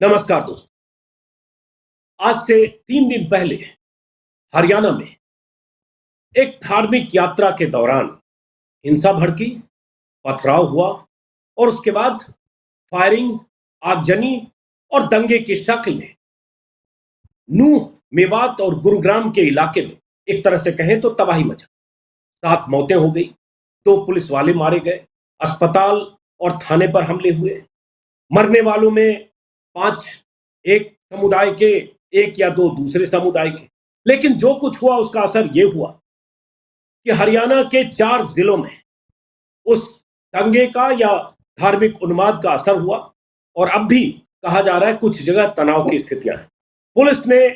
नमस्कार दोस्तों। आज से 3 दिन पहले हरियाणा में एक धार्मिक यात्रा के दौरान हिंसा भड़की, पथराव हुआ और उसके बाद फायरिंग, आगजनी और दंगे की शक्ल में नूह, मेवात और गुरुग्राम के इलाके में एक तरह से कहें तो तबाही मचा। 7 मौतें हो गई, 2 पुलिस वाले मारे गए, अस्पताल और थाने पर हमले हुए। मरने वालों में 5 एक समुदाय के, 1 या 2 दूसरे समुदाय के। लेकिन जो कुछ हुआ उसका असर यह हुआ कि हरियाणा के 4 जिलों में उस दंगे का या धार्मिक उन्माद का असर हुआ और अब भी कहा जा रहा है कुछ जगह तनाव की स्थितियां हैं। पुलिस ने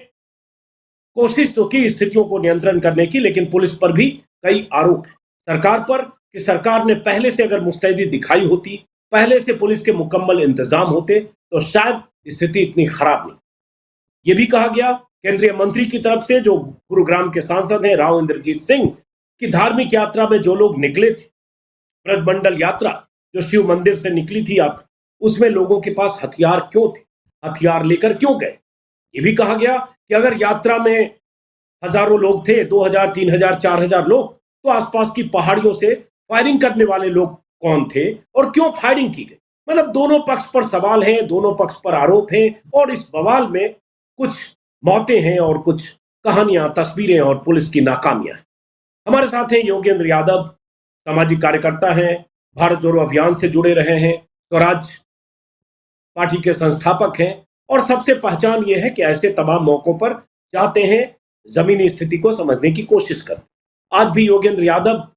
कोशिश तो की स्थितियों को नियंत्रण करने की, लेकिन पुलिस पर भी कई आरोप हैं सरकार पर कि सरकार ने पहले से अगर मुस्तैदी दिखाई होती, पहले से पुलिस के मुकम्मल इंतजाम होते तो शायद स्थिति इतनी खराब नहीं। ये भी कहा गया केंद्रीय मंत्री की तरफ से, जो गुरुग्राम के सांसद हैं राव इंद्रजीत सिंह, कि धार्मिक यात्रा में जो लोग निकले थे, ब्रजमंडल यात्रा जो शिव मंदिर से निकली थी यात्रा, उसमें लोगों के पास हथियार क्यों थे, हथियार लेकर क्यों गए। ये भी कहा गया कि अगर यात्रा में हजारों लोग थे, 2000, 3000, 4000 लोग, तो आसपास की पहाड़ियों से फायरिंग करने वाले लोग कौन थे और क्यों फायरिंग की गई। मतलब दोनों पक्ष पर सवाल हैं, दोनों पक्ष पर आरोप हैं और इस बवाल में कुछ मौतें हैं और कुछ कहानियां, तस्वीरें और पुलिस की नाकामियां हैं। हमारे साथ हैं योगेंद्र यादव, सामाजिक कार्यकर्ता हैं, भारत जोड़ो अभियान से जुड़े रहे हैं, स्वराज पार्टी के संस्थापक हैं और सबसे पहचान ये है कि ऐसे तमाम मौकों पर जाते हैं, जमीनी स्थिति को समझने की कोशिश करते हैं। आज भी योगेंद्र यादव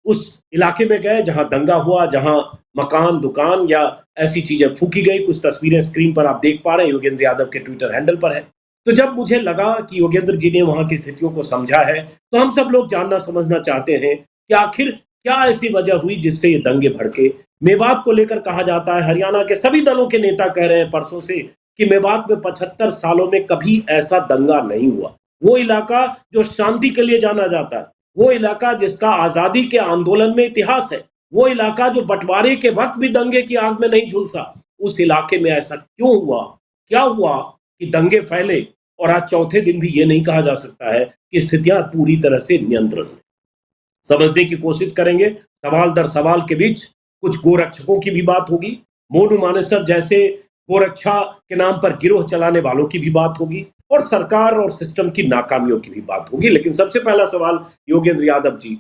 उस इलाके में गए जहां दंगा हुआ, जहां मकान, दुकान या ऐसी चीजें फूकी गई। कुछ तस्वीरें स्क्रीन पर आप देख पा रहे हैं, योगेंद्र यादव के ट्विटर हैंडल पर है। तो जब मुझे लगा कि योगेंद्र जी ने वहां की स्थितियों को समझा है, तो हम सब लोग जानना समझना चाहते हैं कि आखिर क्या ऐसी वजह हुई जिससे ये दंगे भड़के। मेवात को लेकर कहा जाता है, हरियाणा के सभी दलों के नेता कह रहे हैं परसों से कि मेवात में 75 सालों में कभी ऐसा दंगा नहीं हुआ। वो इलाका जो शांति के लिए जाना जाता है, वो इलाका जिसका आजादी के आंदोलन में इतिहास है, वो इलाका जो बंटवारे के वक्त भी दंगे की आग में नहीं झुलसा, उस इलाके में ऐसा क्यों हुआ, क्या हुआ कि दंगे फैले। और आज चौथे दिन भी ये नहीं कहा जा सकता है कि स्थितियां पूरी तरह से नियंत्रण में। समझने की कोशिश करेंगे, सवाल दर सवाल के बीच कुछ गोरक्षकों की भी बात होगी, मोनू मानेसर जैसे गोरक्षा के नाम पर गिरोह चलाने वालों की भी बात होगी और सरकार और सिस्टम की नाकामियों की भी बात होगी। लेकिन सबसे पहला सवाल योगेंद्र यादव जी,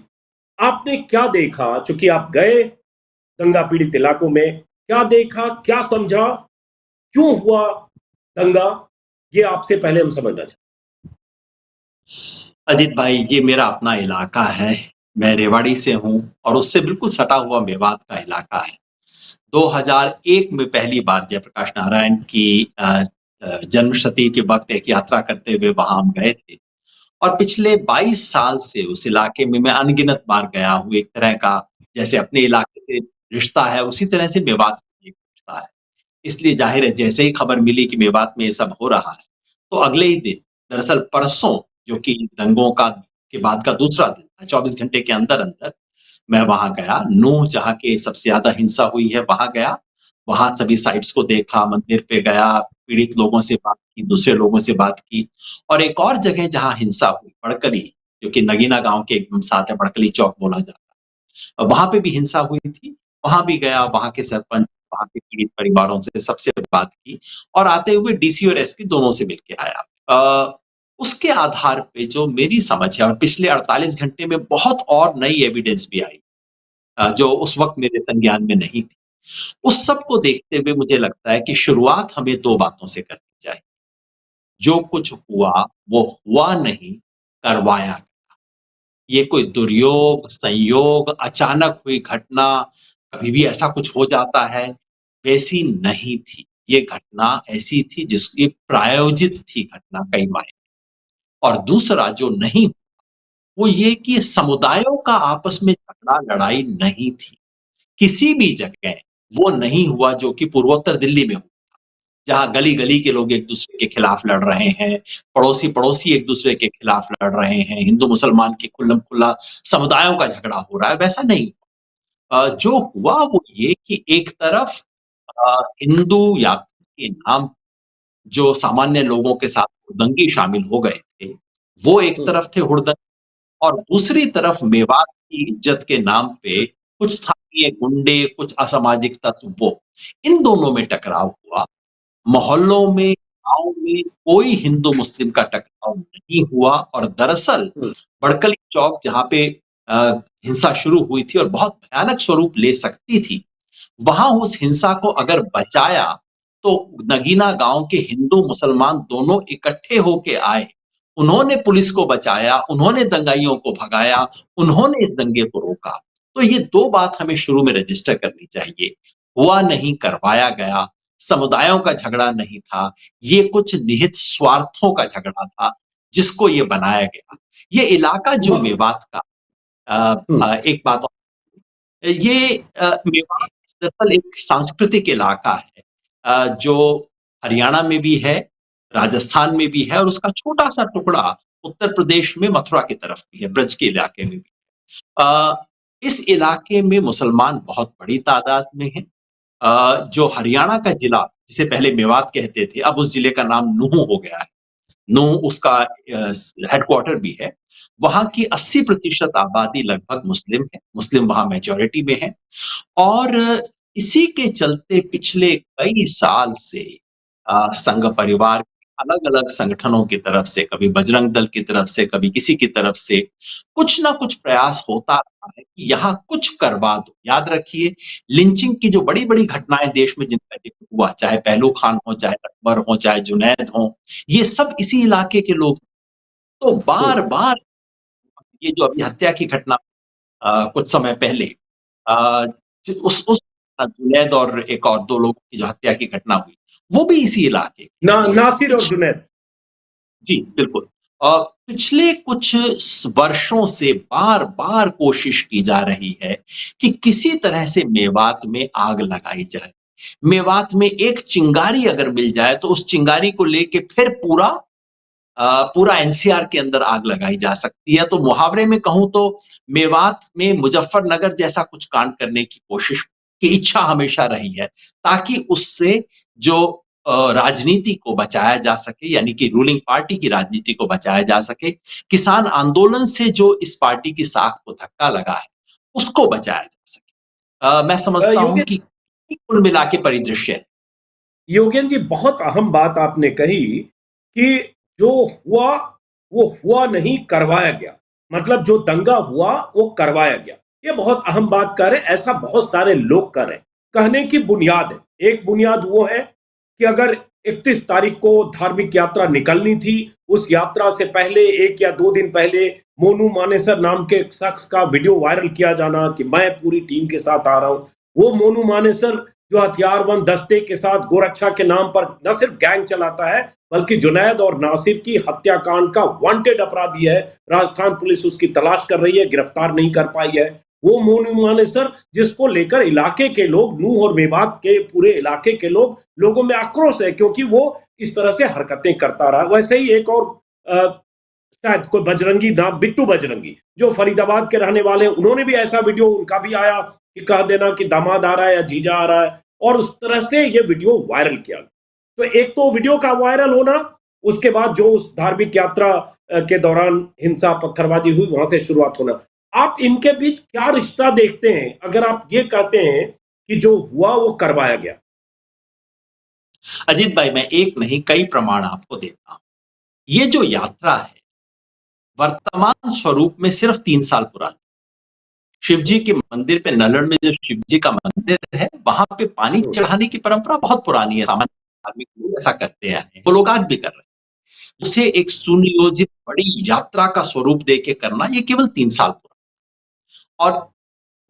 आपने क्या देखा, चूंकि आप गए दंगा पीड़ित इलाकों में, क्या देखा, क्या समझा, क्यों हुआ दंगा, ये आपसे पहले हम समझना चाहते अजीत भाई, ये मेरा अपना इलाका है। मैं रेवाड़ी से हूँ और उससे बिल्कुल सटा हुआ मेवात का इलाका है। 2001 में पहली बार जयप्रकाश नारायण की जन्मशती के वक्त एक यात्रा करते हुए वहां हम गए थे और पिछले 22 साल से उस इलाके में मैं अनगिनत बार गया हूँ। एक तरह का जैसे अपने इलाके से रिश्ता है, उसी तरह से मेवात से एक रिश्ता है। इसलिए जाहिर है, जैसे ही खबर मिली कि मेवात में ये सब हो रहा है, तो अगले ही दिन, दरअसल परसों, जो कि दंगों का के बाद का दूसरा दिन था, 24 घंटे के अंदर-अंदर मैं वहाँ गया। नूह, जहाँ के सबसे ज़्यादा हिंसा हुई है, वहाँ गया। वहाँ सभी साइट्स को देखा, मंदिर पे गया, पीड़ित लोगों से बात की, दूसरे लोगों से बात की और एक और जगह जहाँ हिंसा हुई, बड़कली, जो कि नगीना गाँव के एकदम साथ है, बड़कली चौक बोला जाता है। वहाँ पे भी हिंसा हुई थी, वहाँ भी गया, वहाँ के सरपंच, वहाँ के पीड़ित परिवारों से सबसे बात की और आते हुए डीसी और एसपी दोनों से मिल के आया। उसके आधार पे जो मेरी समझ है, और पिछले 48 घंटे में बहुत और नई एविडेंस भी आई, जो उस वक़्त मेरे संज्ञान में नहीं थी। उस सब को देखते हुए मुझे लगता है कि शुरुआत हमें 2 बातों से करनी चाहिए। जो कुछ हुआ, वो हुआ नहीं, करवाया गया। ये कोई दुर्योग, संयोग, अचानक हुई घटना, कभी भी ऐसा कुछ हो जाता है, वैसी नहीं थी। ये घटना ऐसी थी जिसकी प्रायोजित थी घटना कई मायने। और दूसरा जो नहीं, वो ये कि समुदायों का आपस में झगड़ा लड़ाई नहीं थी। किसी भी जगह वो नहीं हुआ जो कि पूर्वोत्तर दिल्ली में हुआ, जहाँ गली-गली के लोग एक-दूसरे के खिलाफ लड़ रहे हैं, पड़ोसी-पड़ोसी एक-दूसरे के खिलाफ लड़ रहे हैं, हिंदू-मुसलमान की खुल्लम-खुल्ला समुदायों का झगड़ा हो रहा है, वैसा नहीं। जो हुआ वो ये कि एक तरफ हिंदू यात्री के नाम जो सामान्य लोगों के साथ हुड़दंगी शामिल हो गए थे, वो एक तरफ थे हुड़दंगी, और दूसरी तरफ मेवात की इज्जत के नाम पे कुछ स्थानीय गुंडे, कुछ असामाजिक तत्व, वो इन दोनों में टकराव हुआ। मोहल्लों में, गाँव में कोई हिंदू-मुस्लिम का टकराव नहीं हुआ, और दरअसल बड़कली चौक जहाँ पे हिंसा शुरू हुई थी और बहुत भयानक स्वरूप ले सकती थी, वहाँ उस हिंसा को अगर बचाया तो नगीना गाँव के हिंदू मुसलमान दोनों इकट्ठे होके आए। उन्होंने पुलिस को बचाया, उन्होंने दंगाइयों को भगाया, उन्होंने इस दंगे को रोका। तो ये 2 बात हमें शुरू में रजिस्टर करनी चाहिए। हुआ नहीं, करवाया गया, समुदायों का झगड़ा नहीं था, ये कुछ निहित स्वार्थों का झगड़ा था, जिसको ये बनाया गया। ये इलाका जो मेवात का एक बात और, ये मेवात दरअसल एक सांस्कृतिक इलाका है, जो हरियाणा में भी है, राजस्थान में भी है, और उसका छोटा-सा टुकड़ा उत्तर प्रदेश में मथुरा की तरफ भी है, ब्रज के इलाके में भी। इस इलाके में मुसलमान बहुत बड़ी तादाद में हैं। जो हरियाणा का जिला, जिसे पहले मेवात कहते थे, अब उस जिले का नाम नूंह हो गया है। नूंह उसका हेडक्वार्टर भी है। वहाँ की 80% आबादी लगभग मुस्लिम है, मुस्लिम वहाँ मेजॉरिटी में है, और इसी के चलते पिछले कई साल से संघ परिवार अलग-अलग संगठनों की तरफ से, कभी बजरंग दल की तरफ से, कभी किसी की तरफ से, कुछ ना कुछ प्रयास होता रहा है कि यहाँ कुछ करवा दो। याद रखिए, लिंचिंग की जो बड़ी-बड़ी घटनाएँ देश में जिनका ज़िक्र हुआ, चाहे पहलू खान हो, चाहे अकबर हो, चाहे जुनैद हों, ये सब इसी इलाके के लोग। तो बार-बार ये जो अभी हत्या की घटना कुछ समय पहले, अ, ज उस जुनैद और एक और 2 लोगों की जो हत्या की घटना हुई, वो भी इसी इलाके की। नासिर और जुनैद। जी, बिल्कुल। पिछले कुछ वर्षों से बार-बार कोशिश की जा रही है कि किसी तरह से मेवात में आग लगाई जाए। मेवात में एक चिंगारी अगर मिल जाए तो उस चिंगारी को लेके फिर पूरा एनसीआर के अंदर आग लगाई जा सकती है। तो मुहावरे में कहूँ तो मेवात में मुजफ्फरनगर जैसा कुछ कांड करने की कोशिश की इच्छा हमेशा रही है, ताकि उससे जो राजनीति को बचाया जा सके, यानी कि रूलिंग पार्टी की राजनीति को बचाया जा सके। किसान आंदोलन से जो इस पार्टी की साख को धक्का लगा है, उसको बचाया जा सके। मैं समझता हूँ कि कुल मिला के परिदृश्य है। योगेन जी, बहुत अहम बात आपने कही कि जो हुआ वो हुआ नहीं, करवाया गया। मतलब जो दंगा हुआ वो करवाया गया। ये बहुत अहम बात कर रहे हैं, ऐसा बहुत सारे लोग कर रहे हैं। कहने की बुनियाद है, एक बुनियाद वो है कि अगर 31 तारीख को धार्मिक यात्रा निकलनी थी, उस यात्रा से पहले 1 या 2 दिन पहले मोनू मानेसर नाम के एक शख्स का वीडियो वायरल किया जाना कि मैं पूरी टीम के साथ आ रहा हूं। वो मोनू मानेसर जो हथियारबंद दस्ते के साथ गोरक्षा के नाम पर न सिर्फ गैंग चलाता है, बल्कि जुनैद और नासिर की हत्याकांड का वांटेड अपराधी है। राजस्थान पुलिस उसकी तलाश कर रही है, गिरफ्तार नहीं कर पाई है। वो मोनू मानेसर जिसको लेकर इलाके के लोग, नूंह और मेवात के पूरे इलाके के लोगों में आक्रोश है, क्योंकि वो इस तरह से हरकतें करता रहा। वैसे ही एक और शायद कोई बजरंगी नाम, बिट्टू बजरंगी, जो फरीदाबाद के रहने वाले हैं, उन्होंने भी ऐसा वीडियो उनका भी आया कि कह देना कि दामाद आ रहा है या जीजा आ रहा है, और उस तरह से ये वीडियो वायरल किया। तो एक तो वीडियो का वायरल होना, उसके बाद जो उस धार्मिक यात्रा के दौरान हिंसा पत्थरबाजी हुई, वहां से शुरुआत होना। आप इनके बीच क्या रिश्ता देखते हैं, अगर आप ये कहते हैं कि जो हुआ वो करवाया गया? अजीत भाई, मैं एक नहीं कई प्रमाण आपको देता हूं। ये जो यात्रा है वर्तमान स्वरूप में सिर्फ 3 साल पुरानी। शिवजी के मंदिर पे, नलड़ में जो शिवजी का मंदिर है, वहां पे पानी चढ़ाने की परंपरा बहुत पुरानी है। सामान्य धार्मिक लोग ऐसा करते हैं, वो लोग आज भी कर रहे हैं। उसे एक सुनियोजित बड़ी यात्रा का स्वरूप देके करना, ये केवल 3 साल पुराना। और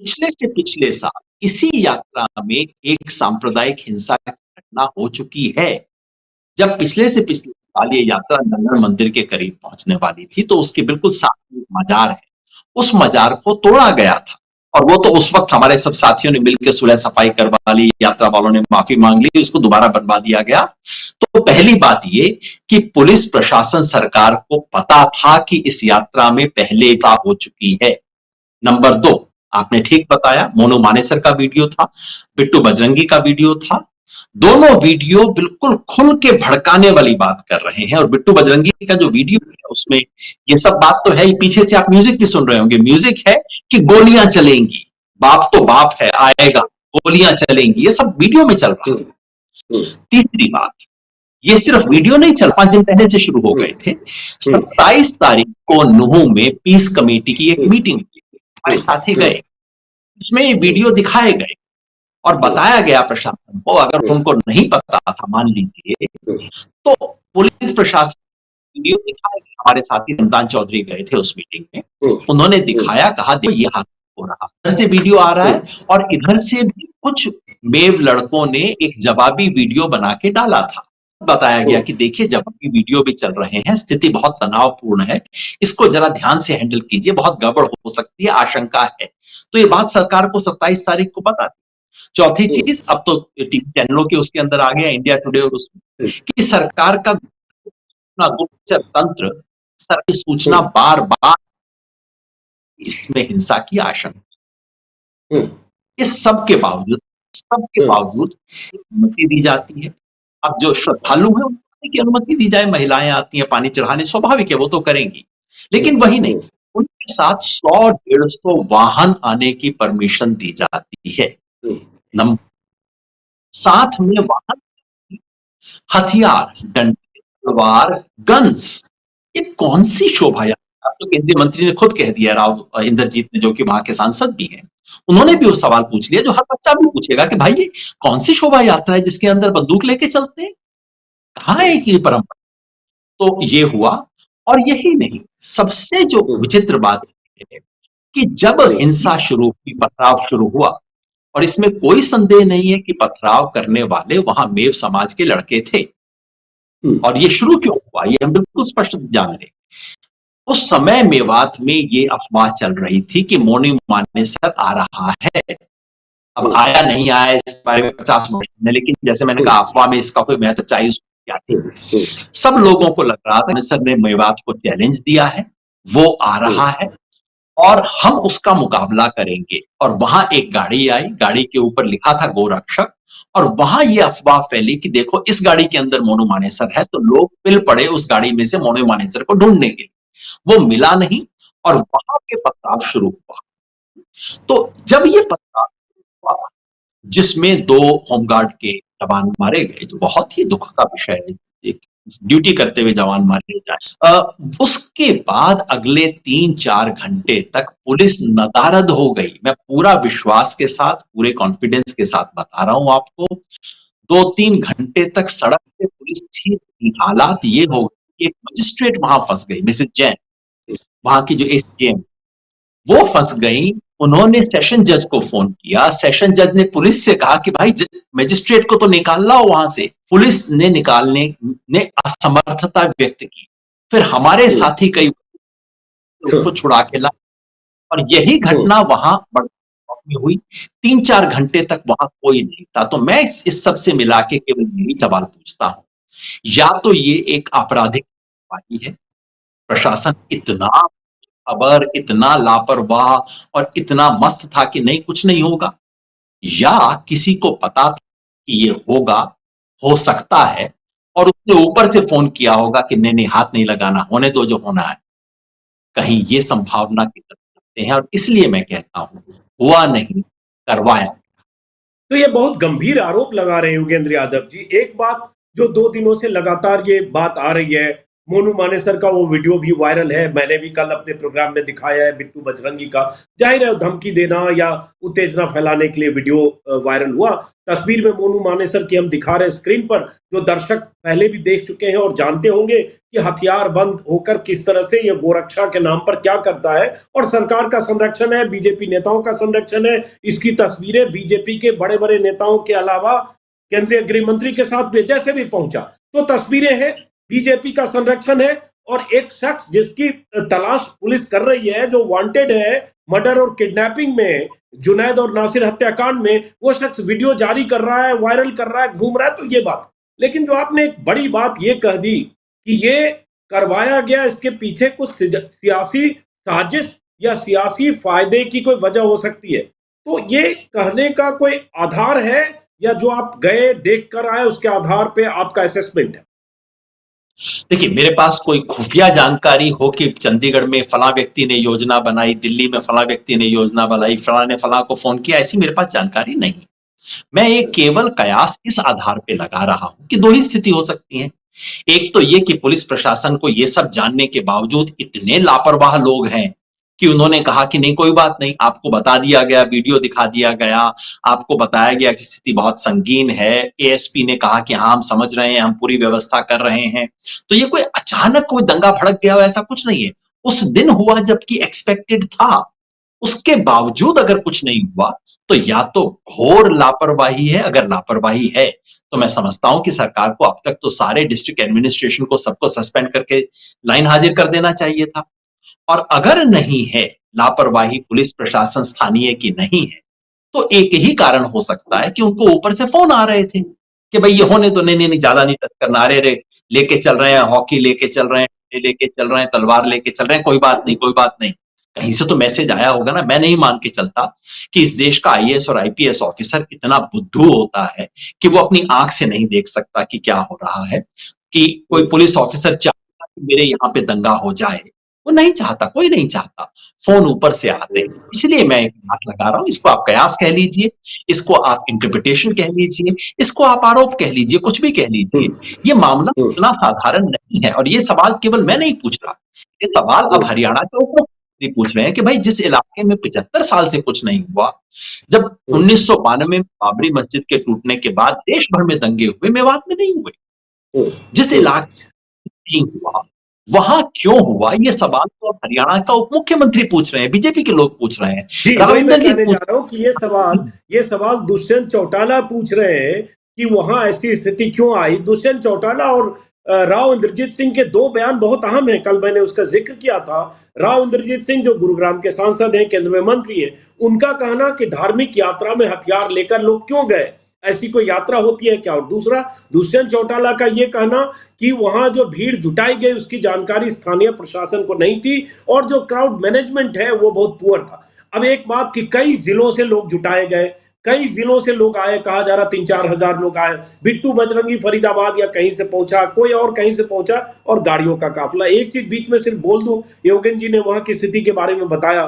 पिछले से पिछले साल इसी यात्रा में एक सांप्रदायिक हिंसा की घटना हो चुकी है। जब पिछले से पिछले साल ये यात्रा नंगल मंदिर के करीब पहुंचने वाली थी, तो उसके बिल्कुल सामने एक मजार है। उस मजार को तोड़ा गया था, और वो तो उस वक्त हमारे सब साथियों ने मिलकर सुलह सफाई करवा ली, यात्रा वालों ने माफी मांग ली, उसको दोबारा बनवा दिया गया। तो पहली बात ये कि पुलिस प्रशासन, सरकार को पता था कि इस यात्रा में पहले हो चुकी है। नंबर 2, आपने ठीक बताया, मोनू मानेसर का वीडियो था, बिट्टू बजरंगी का वीडियो था, दोनों वीडियो बिल्कुल खुल के भड़काने वाली बात कर रहे हैं। और बिट्टू बजरंगी का जो वीडियो है उसमें ये सब बात तो है ही, पीछे से आप म्यूजिक भी सुन रहे होंगे। म्यूजिक है कि गोलियां चलेंगी, बाप तो बाप है आएगा, गोलियां चलेंगी, ये सब वीडियो में चल रहा था। तीसरी बात, ये सिर्फ वीडियो नहीं चल, 5 दिन पहले से शुरू हो गए थे। 27 तारीख को नुहू में पीस कमेटी की एक मीटिंग हुई, हमारे साथी गए, उसमें ये वीडियो दिखाए गए और बताया गया प्रशासन को, अगर उनको नहीं पता था मान लीजिए, तो पुलिस प्रशासन वीडियो दिखाया गया। हमारे साथी रमजान चौधरी गए थे उस मीटिंग में, उन्होंने दिखाया, कहा देखो ये हादसा हो रहा, इधर से वीडियो आ रहा है और इधर से भी कुछ मेव लड़कों ने एक जवाबी वीडियो बना के डाला था। बताया गया कि देखिए जवाबी वीडियो भी चल रहे हैं, स्थिति बहुत तनावपूर्ण है, इसको जरा ध्यान से हैंडल कीजिए, बहुत गड़बड़ हो सकती है, आशंका है। तो ये बात सरकार को 27 तारीख को पता थी। चौथी चीज, अब तो टीवी चैनलों के उसके अंदर आ गया, इंडिया टुडे और उसमें, कि सरकार का गुप्तचर तंत्र सर की सूचना बार बार इसमें हिंसा की आशंका। इस सब के बावजूद अनुमति दी जाती है। अब जो श्रद्धालु है उनको की अनुमति दी जाए, महिलाएं आती हैं पानी चढ़ाने, स्वाभाविक है वो तो करेंगी, लेकिन वही नहीं, उनके साथ 100-150 वाहन आने की परमिशन दी जाती है। साथ में वाहन, हथियार, डंडे, तलवार, गन्स, ये कौन सी शोभा यात्रा। तो केंद्रीय मंत्री ने खुद कह दिया, राव इंद्रजीत ने, जो कि वहां के सांसद भी हैं, उन्होंने भी वो सवाल पूछ लिया जो हर बच्चा भी पूछेगा कि भाई ये कौन सी शोभा यात्रा है जिसके अंदर बंदूक लेके चलते हैं, कहां है ये परंपरा। तो ये हुआ। और यही नहीं, सबसे जो विचित्र बात है कि जब हिंसा शुरू हुई, पथराव शुरू हुआ, और इसमें कोई संदेह नहीं है कि पथराव करने वाले वहां मेव समाज के लड़के थे। और ये शुरू क्यों हुआ ये हम बिल्कुल स्पष्ट जान रहे। उस समय मेवात में ये अफवाह चल रही थी कि मोनू मानेसर आ रहा है। अब आया नहीं आया इस बारे में 50 वर्ष, लेकिन जैसे मैंने कहा अफवाह में इसका कोई महत्व चाहिए क्या थी। सब लोगों को लग रहा था मानेसर ने मेवात को चैलेंज दिया है, वो आ रहा है और हम उसका मुकाबला करेंगे। और वहां एक गाड़ी आई, गाड़ी के ऊपर लिखा था गोरक्षक, और वहां ये अफवाह फैली कि देखो इस गाड़ी के अंदर मोनू मानेसर है, तो लोग पिल पड़े उस गाड़ी में से मोनू मानेसर को ढूंढने के लिए। वो मिला नहीं और वहां पे पथराव शुरू हुआ। तो जब ये पथराव हुआ जिसमें 2 होमगार्ड के जवान मारे गए, जो बहुत ही दुख का विषय है, एक ड्यूटी करते हुए जवान मारे जाए, उसके बाद अगले 3-4 घंटे तक पुलिस नदारद हो गई। मैं पूरा विश्वास के साथ, पूरे कॉन्फिडेंस के साथ बता रहा हूं आपको, 2-3 घंटे तक सड़क पे पुलिस थी। हालात ये हो गए कि मजिस्ट्रेट वहां फंस गई, मिसेस जैन, वहां की जो एसडीएम, वो फंस गई। उन्होंने सेशन जज को फोन किया, सेशन जज ने पुलिस से कहा कि भाई मजिस्ट्रेट को तो निकाल लाओ वहां से। पुलिस ने निकालने ने असमर्थता व्यक्त की। फिर हमारे साथी कई उसको छुड़ा के ला, और यही घटना वहां में हुई। 3-4 घंटे तक वहां कोई नहीं था। तो मैं इस सब से मिला के केवल यही सवाल पूछता हूं, या तो ये एक आपराधिक कार्रवाई है, प्रशासन इतना खबर, इतना लापरवाह और इतना मस्त था कि नहीं कुछ नहीं होगा, या किसी को पता था कि ये होगा, हो सकता है, और उसने ऊपर से फोन किया होगा कि नहीं नहीं हाथ नहीं लगाना, होने दो जो होना है। कहीं ये संभावना की तरफ चलते हैं, और इसलिए मैं कहता हूं हुआ नहीं, करवाया। तो ये बहुत गंभीर आरोप लगा रहे हैं योगेंद्र यादव जी। एक बात जो 2 दिनों से लगातार ये बात आ रही है, मोनू मानेसर का वो वीडियो भी वायरल है, मैंने भी कल अपने प्रोग्राम में दिखाया है बिट्टू बजरंगी का। जाहिर है धमकी देना या उत्तेजना फैलाने के लिए वीडियो वायरल हुआ। तस्वीर में मोनू मानेसर की हम दिखा रहे हैं स्क्रीन पर, जो दर्शक पहले भी देख चुके हैं और जानते होंगे कि हथियार बंद होकर किस तरह से ये गोरक्षा के नाम पर क्या करता है, और सरकार का संरक्षण है, बीजेपी नेताओं का संरक्षण है। इसकी तस्वीरें बीजेपी के बड़े बड़े नेताओं के अलावा केंद्रीय गृह मंत्री के साथ भी जैसे भी पहुंचा तो तस्वीरें हैं, बीजेपी का संरक्षण है। और एक शख्स जिसकी तलाश पुलिस कर रही है, जो वांटेड है मर्डर और किडनैपिंग में, जुनैद और नासिर हत्याकांड में, वो शख्स वीडियो जारी कर रहा है, वायरल कर रहा है, घूम रहा है। तो ये बात, लेकिन जो आपने एक बड़ी बात ये कह दी कि ये करवाया गया, इसके पीछे कुछ सियासी साजिश या सियासी फायदे की कोई वजह हो सकती है, तो ये कहने का कोई आधार है या जो आप गए देख कर आए उसके आधार पे आपका असेसमेंट है? देखिए, मेरे पास कोई खुफिया जानकारी हो कि चंडीगढ़ में फला व्यक्ति ने योजना बनाई, दिल्ली में फला व्यक्ति ने योजना बनाई, फला ने फला को फोन किया, ऐसी मेरे पास जानकारी नहीं। मैं एक केवल कयास इस आधार पे लगा रहा हूं कि दो ही स्थिति हो सकती है। एक तो ये कि पुलिस प्रशासन को ये सब जानने के बावजूद इतने लापरवाह लोग हैं कि उन्होंने कहा कि नहीं, कोई बात नहीं, आपको बता दिया गया, वीडियो दिखा दिया गया, आपको बताया गया कि स्थिति बहुत संगीन है, एएसपी ने कहा कि हाँ हम समझ रहे हैं, हम पूरी व्यवस्था कर रहे हैं। तो ये कोई अचानक कोई दंगा भड़क गया हो ऐसा कुछ नहीं है। उस दिन हुआ जबकि एक्सपेक्टेड था, उसके बावजूद अगर कुछ नहीं हुआ तो या तो घोर लापरवाही है। अगर लापरवाही है तो मैं समझता हूं कि सरकार को अब तक तो सारे डिस्ट्रिक्ट एडमिनिस्ट्रेशन को सबको सस्पेंड करके लाइन हाजिर कर देना चाहिए था। और अगर नहीं है, लापरवाही पुलिस प्रशासन स्थानीय की नहीं है, तो एक ही कारण हो सकता है कि उनको ऊपर से फोन आ रहे थे कि भाई ये होने तो, नहीं नहीं नहीं, ज्यादा नहीं टच करना, अरे रे लेके चल रहे हैं, हॉकी लेके चल रहे हैं, लेके चल रहे हैं, तलवार लेके चल रहे हैं, कोई बात नहीं, कोई बात नहीं। कहीं से तो मैसेज आया होगा ना। मैं नहीं मान के चलता कि इस देश का आईएएस और आईपीएस ऑफिसर इतना बुद्धू होता है कि वो अपनी आंख से नहीं देख सकता कि क्या हो रहा है, कि कोई पुलिस ऑफिसर चाहता कि मेरे यहाँ पे दंगा हो जाए। वो नहीं चाहता, कोई नहीं चाहता। फोन ऊपर से आते हैं। इसलिए मैं एक बात लगा रहा हूं, इसको आप कयास कह लीजिए, इसको आप इंटरप्रिटेशन कह लीजिए, इसको आप आरोप कह लीजिए, कुछ भी कह लीजिए, ये मामला इतना साधारण नहीं है। और ये सवाल केवल मैं नहीं पूछ रहा, ये सवाल अब हरियाणा के उप मुख्यमंत्री पूछ रहे हैं कि भाई जिस इलाके में 75 साल से कुछ नहीं हुआ, जब 1992 में बाबरी मस्जिद के टूटने के बाद देश भर में दंगे हुए, मेवात में नहीं हुए, जिस इलाके नहीं हुआ वहां क्यों हुआ, ये सवाल तो अब हरियाणा का उप मुख्यमंत्री पूछ रहे हैं, बीजेपी के लोग पूछ रहे हैं, जी, राव वही मैं इंद्रजीत कहने पूछ जा रहा हूं कि ये सवाल दुष्यंत चौटाला पूछ रहे हैं कि वहां ऐसी स्थिति क्यों आई। दुष्यंत चौटाला और राव इंद्रजीत सिंह के दो बयान बहुत अहम हैं, कल मैंने उसका जिक्र किया था। राव इंद्रजीत सिंह जो गुरुग्राम के सांसद हैं, केंद्र में मंत्री हैं, उनका कहना कि धार्मिक यात्रा में हथियार लेकर लोग क्यों गए, ऐसी कोई यात्रा होती है क्या? और दूसरा, दुष्यंत चौटाला का ये कहना कि वहां जो भीड़ जुटाई गई उसकी जानकारी स्थानीय प्रशासन को नहीं थी और जो क्राउड मैनेजमेंट है वो बहुत पुअर था। अब एक बात कि कई जिलों से लोग जुटाए गए, कई जिलों से लोग आए, कहा जा रहा 3-4 हजार लोग आए। बिट्टू बजरंगी फरीदाबाद या कहीं से पहुंचा, कोई और कहीं से पहुंचा, और गाड़ियों का काफिला। एक चीज बीच में सिर्फ बोल दूं, योगेन जी ने वहां की स्थिति के बारे में बताया।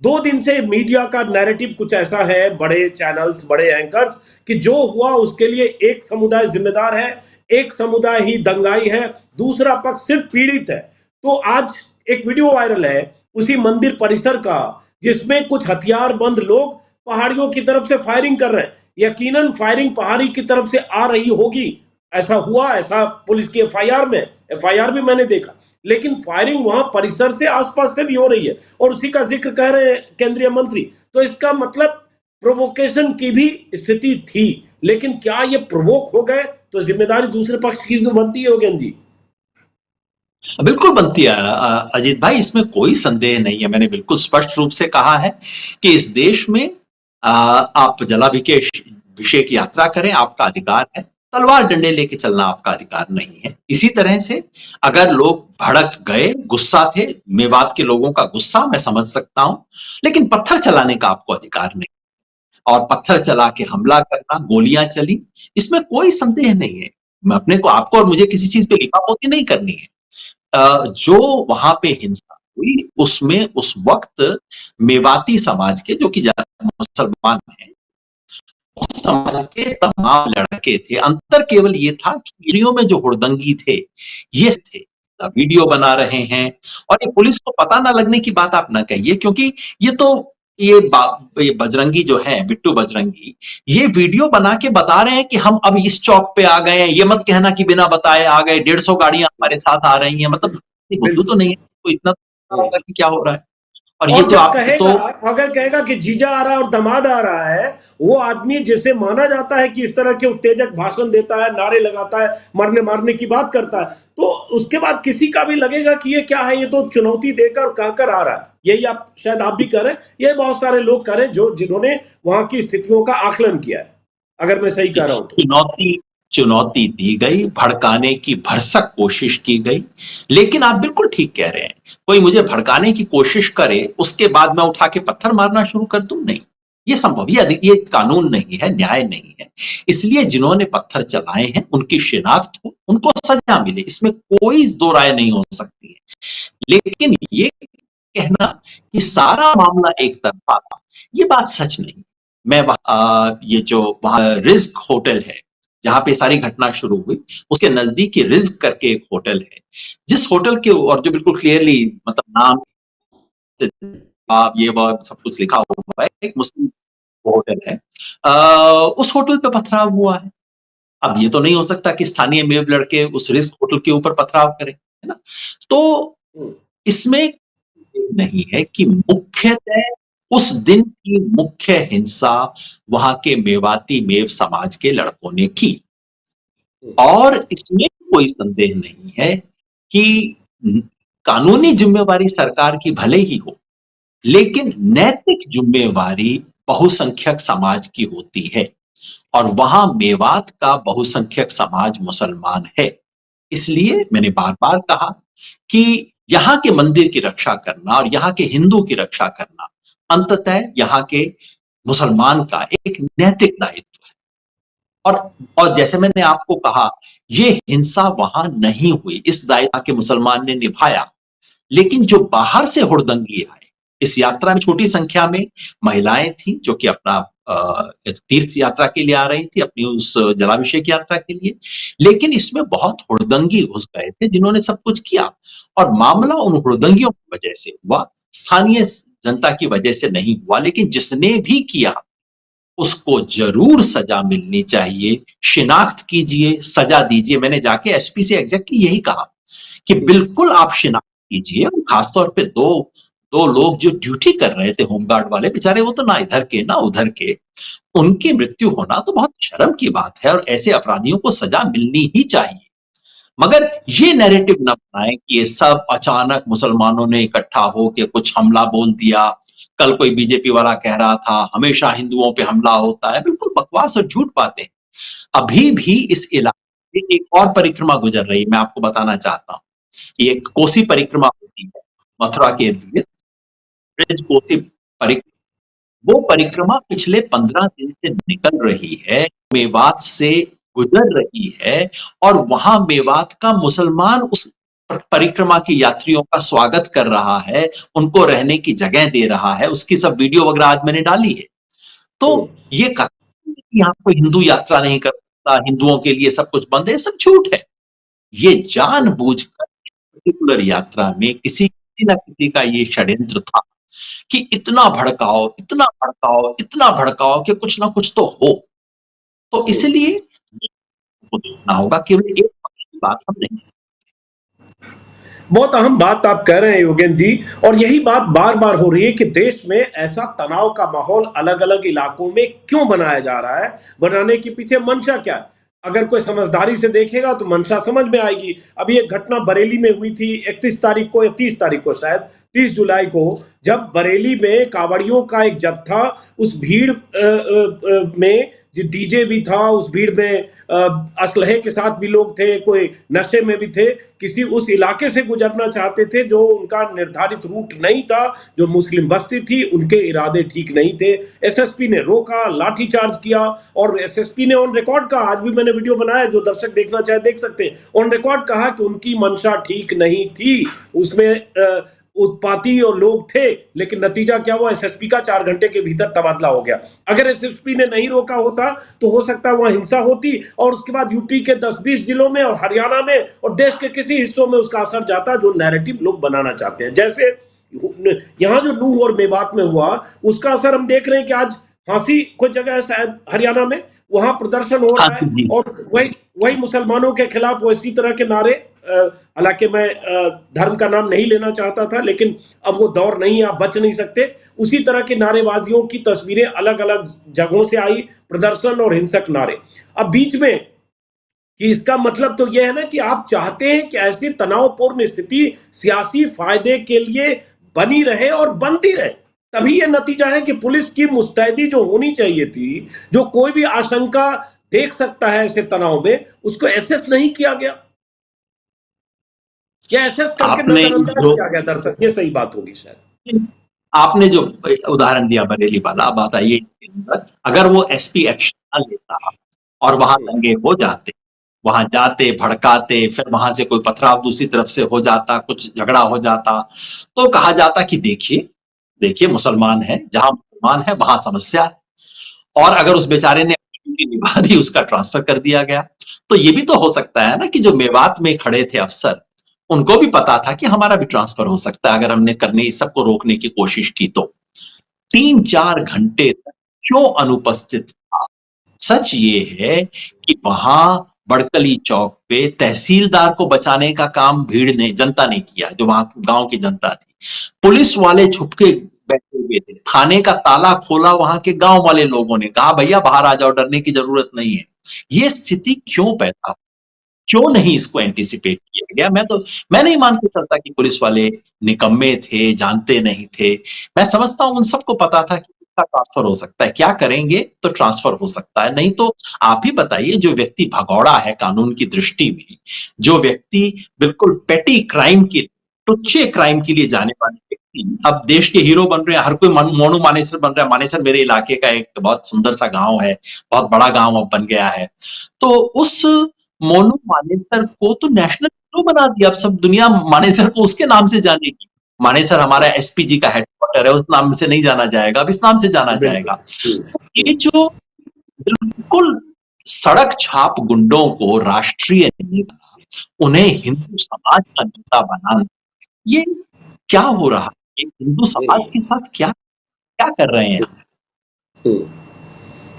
2 दिन से मीडिया का नैरेटिव कुछ ऐसा है, बड़े चैनल्स, बड़े एंकर्स, कि जो हुआ उसके लिए एक समुदाय जिम्मेदार है, एक समुदाय ही दंगाई है, दूसरा पक्ष सिर्फ पीड़ित है। तो आज एक वीडियो वायरल है उसी मंदिर परिसर का, जिसमें कुछ हथियारबंद लोग पहाड़ियों की तरफ से फायरिंग कर रहे हैं। यकीनन फायरिंग पहाड़ी की तरफ से आ रही होगी, ऐसा हुआ, ऐसा पुलिस की एफआईआर भी मैंने देखा। लेकिन फायरिंग वहां परिसर से, आसपास से भी हो रही है, और उसी का जिक्र कर रहे हैं केंद्रीय मंत्री। तो इसका मतलब प्रोवोकेशन की भी स्थिति थी। लेकिन क्या ये प्रोवोक हो गए तो जिम्मेदारी दूसरे पक्ष की तो बनती है, योगेन जी। बिल्कुल बनती है अजीत भाई, इसमें कोई संदेह नहीं है। मैंने बिल्कुल स्पष्ट रूप से कहा है कि इस देश में आप जलाभिषेक यात्रा करें, आपका अधिकार है, तलवार डंडे लेके चलना आपका अधिकार नहीं है। इसी तरह से अगर लोग भड़क गए, गुस्सा थे, मेवात के लोगों का गुस्सा मैं समझ सकता हूं, लेकिन पत्थर चलाने का आपको अधिकार नहीं। और पत्थर चला के हमला करना, गोलियां चली, इसमें कोई संदेह नहीं है। मैं अपने को, आपको और मुझे किसी चीज पे लिपापोती नहीं करनी है। जो वहां पे हिंसा हुई उसमें उस वक्त मेवाती समाज के, जो कि मुसलमान हैं, उस समाज के तमाम लड़के थे। अंतर केवल ये था कि वीडियो में जो हुड़दंगी थे ये थे, वीडियो बना रहे हैं। और ये पुलिस को पता ना लगने की बात आप ना कहिए, क्योंकि ये तो ये बजरंगी जो है, बिट्टू बजरंगी, ये वीडियो बना के बता रहे हैं कि हम अब इस चौक पे आ गए हैं। ये मत कहना कि बिना बताए आ गए, 150 गाड़ियां हमारे साथ आ रही हैं। मतलब बुद्धू तो नहीं है, तो इतना तो होगा कि क्या हो रहा है। और ये और तो जब आप कहेगा, तो अगर कहेगा कि जीजा आ रहा है और दामाद आ रहा है, वो आदमी जिसे माना जाता है कि इस तरह के उत्तेजक भाषण देता है, नारे लगाता है, मरने मारने की बात करता है, तो उसके बाद किसी का भी लगेगा कि ये क्या है, ये तो चुनौती देकर कहकर आ रहा है। यही आप शायद आप भी करें, ये बहुत सारे लोग करें जो जिन्होंने वहां की स्थितियों का आकलन किया है, अगर मैं सही कह रहा हूं तो। चुनौती दी गई, भड़काने की भरसक कोशिश की गई। लेकिन आप बिल्कुल ठीक कह रहे हैं, कोई मुझे भड़काने की कोशिश करे, उसके बाद मैं उठा के पत्थर मारना शुरू कर दूं? नहीं, ये संभव, ये कानून नहीं है, न्याय नहीं है। इसलिए जिन्होंने पत्थर चलाए हैं उनकी शिनाख्त हो, उनको सजा मिले, इसमें कोई दो राय नहीं हो सकती है। लेकिन ये कहना कि सारा मामला एक तरफा था, ये बात सच नहीं। मैं ये जो वहां रिज्क होटल है जहां पे सारी घटना शुरू हुई, उसके नजदीक ही रिज्क करके एक होटल है, जिस होटल के, और जो बिल्कुल क्लियरली मतलब नाम आप ये वो सब कुछ लिखा हुआ है, एक मुस्लिम होटल है, उस होटल पे पथराव हुआ है। अब ये तो नहीं हो सकता कि स्थानीय मेव लड़के उस रिस्क होटल के ऊपर पथराव करें, है ना? तो इसमें नहीं है कि मुख्यतः उस दिन की मुख्य हिंसा वहां के मेवाती मेव समाज के लड़कों ने की, और इसमें कोई संदेह नहीं है कि कानूनी जिम्मेवारी सरकार की भले ही हो, लेकिन नैतिक जिम्मेवारी बहुसंख्यक समाज की होती है, और वहां मेवात का बहुसंख्यक समाज मुसलमान है। इसलिए मैंने बार बार कहा कि यहां के मंदिर की रक्षा करना और यहां के हिंदू की रक्षा करना अंततः यहां के मुसलमान का एक नैतिक दायित्व है। और जैसे मैंने आपको कहा, ये हिंसा वहां नहीं हुई, इस दायित्व के मुसलमान ने निभाया। लेकिन जो बाहर से हुड़दंगी आए, इस यात्रा में छोटी संख्या में महिलाएं थी जो कि अपना तीर्थ यात्रा के लिए आ रही थी, अपनी उस जलाभिषेक यात्रा के लिए, लेकिन इसमें बहुत हुड़दंगी घुस गए थे जिन्होंने सब कुछ किया, और मामला उन हुड़दंगियों की वजह से हुआ, स्थानीय जनता की वजह से नहीं हुआ। लेकिन जिसने भी किया उसको जरूर सजा मिलनी चाहिए, शिनाख्त कीजिए, सजा दीजिए। मैंने जाके एसपी से एग्जैक्टली यही कहा कि बिल्कुल आप शिनाख्त कीजिए, और खासतौर पे दो लोग जो ड्यूटी कर रहे थे होमगार्ड वाले, बेचारे वो तो ना इधर के ना उधर के, उनकी मृत्यु होना तो बहुत शर्म की बात है, और ऐसे अपराधियों को सजा मिलनी ही चाहिए। मगर ये नैरेटिव न बनाएं कि ये सब अचानक मुसलमानों ने इकट्ठा होकर कुछ हमला बोल दिया। कल कोई बीजेपी वाला कह रहा था हमेशा हिंदुओं पे हमला होता है, बिल्कुल बकवास और झूठ बातें। अभी भी इस इलाके में एक और परिक्रमा गुजर रही है, मैं आपको बताना चाहता हूं। ये एक कोसी परिक्रमा होती है मथुरा के इर्द गिर्द, ब्रज कोसी परिक्रमा। वो परिक्रमा पिछले 15 दिन से निकल रही है, मेवात से गुजर रही है, और वहां मेवात का मुसलमान उस परिक्रमा के यात्रियों का स्वागत कर रहा है, उनको रहने की जगह दे रहा है। उसकी सब वीडियो वगैरह आज मैंने डाली है। तो ये यहाँ कोई हिंदू यात्रा नहीं कर सकता, हिंदुओं के लिए सब कुछ बंद है, सब झूठ है। ये जानबूझकर पर्टिकुलर यात्रा में किसी न किसी का ये षड्यंत्र था कि इतना भड़काओ, इतना भड़काओ, इतना भड़काओ कि कुछ ना कुछ तो हो। तो इसलिए देखना होगा, केवल एक बात हम नहीं। बहुत अहम बात आप कह रहे हैं योगेंद्र जी, और यही बात बार बार हो रही है कि देश में ऐसा तनाव का माहौल अलग अलग इलाकों में क्यों बनाया जा रहा है, बनाने के पीछे मंशा क्या है। अगर कोई समझदारी से देखेगा तो मंशा समझ में आएगी। अभी एक घटना बरेली में हुई थी 31 तारीख को या 30 तारीख को, शायद 30 जुलाई को, जब बरेली में कावड़ियों का एक जत्था उस भीड़ में, जो डीजे भी था, उस भीड़ में असलहे के साथ भी लोग थे, कोई नशे में भी थे, किसी उस इलाके से गुजरना चाहते थे जो उनका निर्धारित रूट नहीं था, जो मुस्लिम बस्ती थी, उनके इरादे ठीक नहीं थे। एसएसपी ने रोका, लाठीचार्ज किया, और एसएसपी ने ऑन रिकॉर्ड कहा, आज भी मैंने वीडियो बनाया, जो दर्शक देखना चाहे देख सकते हैं, ऑन रिकॉर्ड कहा कि उनकी मंशा ठीक नहीं थी, उसमें उत्पाती और लोग थे। लेकिन नतीजा क्या हुआ, एसएसपी का 4 घंटे के भीतर तबादला हो गया। अगर एसएसपी ने नहीं रोका होता तो हो सकता है वहां हिंसा होती, और उसके बाद यूपी के 10-20 जिलों में और हरियाणा में और देश के किसी हिस्सों में उसका असर जाता, जो नैरेटिव लोग बनाना चाहते हैं। जैसे यहां जो नूह और मेवात में हुआ, उसका असर हम देख रहे हैं कि आज फांसी कोई जगह है शायद हरियाणा में, वहां प्रदर्शन हो रहा है, और वही मुसलमानों के खिलाफ वैसी तरह के नारे। हालांकि मैं धर्म का नाम नहीं लेना चाहता था, लेकिन अब वो दौर नहीं है, आप बच नहीं सकते। उसी तरह की नारेबाजियों की तस्वीरें अलग अलग जगहों से आई, प्रदर्शन और हिंसक नारे। अब बीच में कि इसका मतलब तो यह है ना कि आप चाहते हैं कि ऐसी तनावपूर्ण स्थिति सियासी फायदे के लिए बनी रहे और बनती रहे। तभी यह नतीजा है कि पुलिस की मुस्तैदी जो होनी चाहिए थी, जो कोई भी आशंका देख सकता है ऐसे तनाव में, उसको एसेस नहीं किया गया, या एसेस करके नजरअंदाज किया गया। दर्शक, ये सही बात होगी शायद। आपने जो उदाहरण दिया बरेली वाला, बात आइए के अंदर अगर वो एसपी एक्शन न लेता और वहां दंगे हो जाते, वहां जाते, भड़काते, फिर वहां से कोई पथराव दूसरी तरफ से हो जाता, कुछ झगड़ा हो जाता, तो कहा जाता कि देखिए, देखिए मुसलमान है, जहां मुसलमान है वहां समस्या है। और अगर उस बेचारे ने अपनी ड्यूटी निभा दी, उसका ट्रांसफर कर दिया गया। तो ये भी तो हो सकता है ना कि जो मेवात में खड़े थे अफसर, उनको भी पता था कि हमारा भी ट्रांसफर हो सकता है अगर हमने करने इस सबको रोकने की कोशिश की तो। 3-4 घंटे तक क्यों अनुपस्थित था? सच ये है कि वहां बड़कली चौक पे तहसीलदार को बचाने का काम भीड़ ने, जनता ने किया, जो वहां गांव की जनता थी। पुलिस वाले छुपके बैठे हुए थे, थाने का ताला खोला वहां के गांव वाले लोगों ने, कहा भैया बाहर आ जाओ, डरने की जरूरत नहीं है। ये स्थिति क्यों पैदा, क्यों नहीं इसको एंटीसिपेट किया गया? मैं नहीं मान के चलता कि पुलिस वाले निकम्मे थे, जानते नहीं थे। मैं समझता हूं उन सबको पता था कि इसका ट्रांसफर हो सकता है, क्या करेंगे तो ट्रांसफर हो सकता है। नहीं तो आप ही बताइए, जो व्यक्ति भगौड़ा है कानून की दृष्टि में, जो व्यक्ति बिल्कुल पेटी क्राइम के, टुच्चे क्राइम के लिए जाने वाले व्यक्ति अब देश के हीरो बन रहे हैं, हर कोई मोनू मानेसर बन रहा है। मानेसर मेरे इलाके का एक बहुत सुंदर सा गांव है, बहुत बड़ा गांव अब बन गया है। तो उस मोनू मानेसर को तो नेशनल हीरो बना दिया, अब सब दुनिया मानेसर को उसके नाम से जानेगी। मानेसर हमारा एसपीजी का हेडक्वार्टर है, उस नाम से नहीं जाना जाएगा, अब इस नाम से जाना जाएगा। तो ये जो बिल्कुल सड़क छाप गुंडों को राष्ट्रीय नेता, उन्हें हिंदू समाज का नेता बनाना, ये क्या हो रहा है? हिंदू समाज के साथ क्या क्या कर रहे हैं?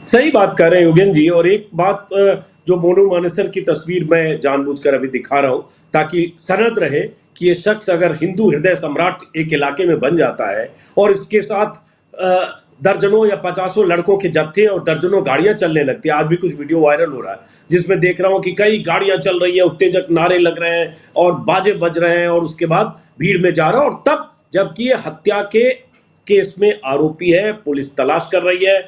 सही बात कर रहे हैं योगेन जी। और एक बात जो मोनू मानेसर की तस्वीर मैं जानबूझकर अभी दिखा रहा हूं ताकि सनद रहे कि ये शख्स अगर हिंदू हृदय सम्राट एक इलाके में बन जाता है और इसके साथ दर्जनों या 50 लड़कों के जत्थे और दर्जनों गाड़ियां चलने लगती है। आज भी कुछ वीडियो वायरल हो रहा है जिसमें देख रहा हूं कि कई गाड़ियां चल रही है, उत्तेजक नारे लग रहे हैं और बाजे बज रहे हैं और उसके बाद भीड़ में जा रहा है। और तब जबकि ये हत्या के केस में आरोपी है, पुलिस तलाश कर रही है।